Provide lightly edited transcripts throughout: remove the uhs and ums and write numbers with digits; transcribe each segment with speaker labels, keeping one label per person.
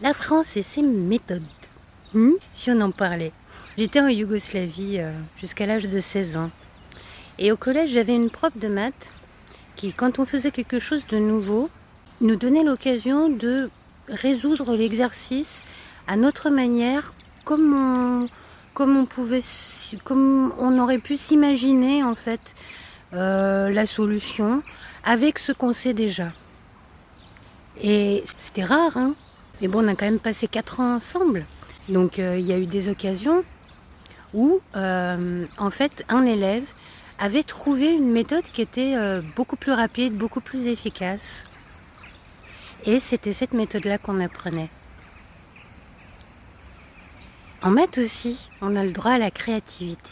Speaker 1: La France et ses méthodes. Si on en parlait. J'étais en Yougoslavie jusqu'à l'âge de 16 ans. Et au collège, j'avais une prof de maths qui, quand on faisait quelque chose de nouveau, nous donnait l'occasion de résoudre l'exercice à notre manière, comme on aurait pu s'imaginer en fait la solution avec ce qu'on sait déjà. Et c'était rare, hein. Mais bon, on a quand même passé 4 ans ensemble. Donc il y a eu des occasions où en fait un élève avait trouvé une méthode qui était beaucoup plus rapide, beaucoup plus efficace. Et c'était cette méthode-là qu'on apprenait. En maths aussi, on a le droit à la créativité.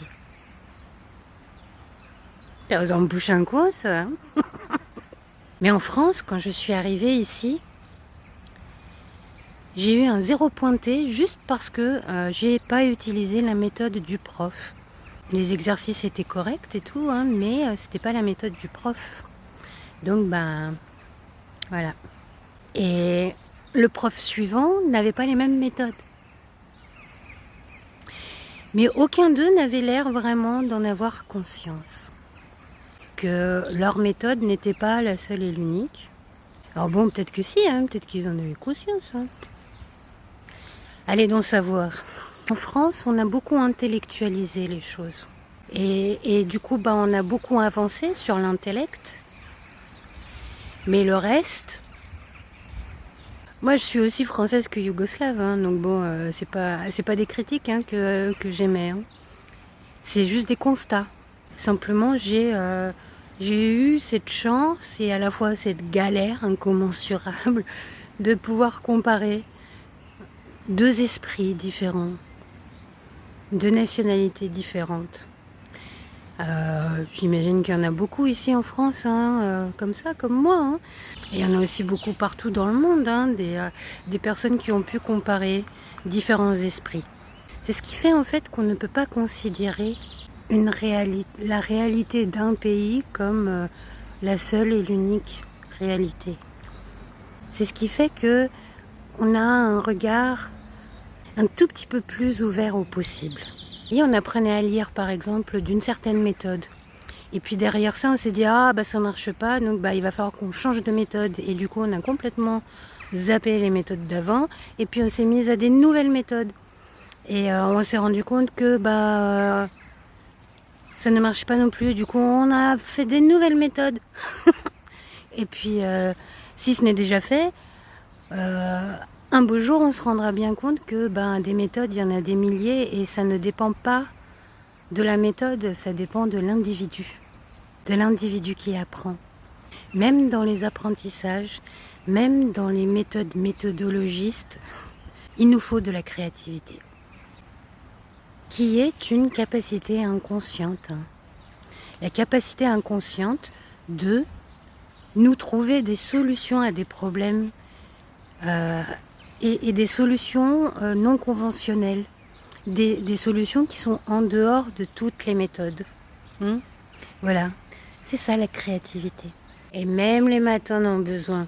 Speaker 1: Ça vous en bouche un coin, ça, hein. Mais en France, quand je suis arrivée ici, j'ai eu un 0 pointé juste parce que j'ai pas utilisé la méthode du prof. Les exercices étaient corrects et tout, hein, mais c'était pas la méthode du prof. Donc ben voilà. Et le prof suivant n'avait pas les mêmes méthodes. Mais aucun d'eux n'avait l'air vraiment d'en avoir conscience. Que leur méthode n'était pas la seule et l'unique. Alors bon, peut-être que si, hein, peut-être qu'ils en avaient conscience. Hein. Allez donc savoir. En France, on a beaucoup intellectualisé les choses. Et du coup, bah, on a beaucoup avancé sur l'intellect. Mais le reste... Moi, je suis aussi française que yougoslave, hein, donc bon, c'est pas des critiques hein, que j'aimais. Hein. C'est juste des constats. Simplement, j'ai eu cette chance et à la fois cette galère incommensurable de pouvoir comparer deux esprits différents, deux nationalités différentes. J'imagine qu'il y en a beaucoup ici en France, hein, comme ça, comme moi. Hein. Et il y en a aussi beaucoup partout dans le monde, hein, des personnes qui ont pu comparer différents esprits. C'est ce qui fait en fait qu'on ne peut pas considérer la réalité d'un pays comme la seule et l'unique réalité. C'est ce qui fait que on a un regard un tout petit peu plus ouvert au possible. Et on apprenait à lire par exemple d'une certaine méthode. Et puis derrière ça on s'est dit ah bah ça marche pas donc bah il va falloir qu'on change de méthode. Et du coup on a complètement zappé les méthodes d'avant et puis on s'est mis à des nouvelles méthodes. Et on s'est rendu compte que bah ça ne marche pas non plus. Du coup on a fait des nouvelles méthodes. Et puis si ce n'est déjà fait, un beau jour, on se rendra bien compte que des méthodes, il y en a des milliers et ça ne dépend pas de la méthode, ça dépend de l'individu qui apprend. Même dans les apprentissages, même dans les méthodes méthodologistes, il nous faut de la créativité, qui est une capacité inconsciente. La capacité inconsciente de nous trouver des solutions à des problèmes et des solutions non conventionnelles, des solutions qui sont en dehors de toutes les méthodes. Voilà, c'est ça la créativité. Et même les maths en ont besoin.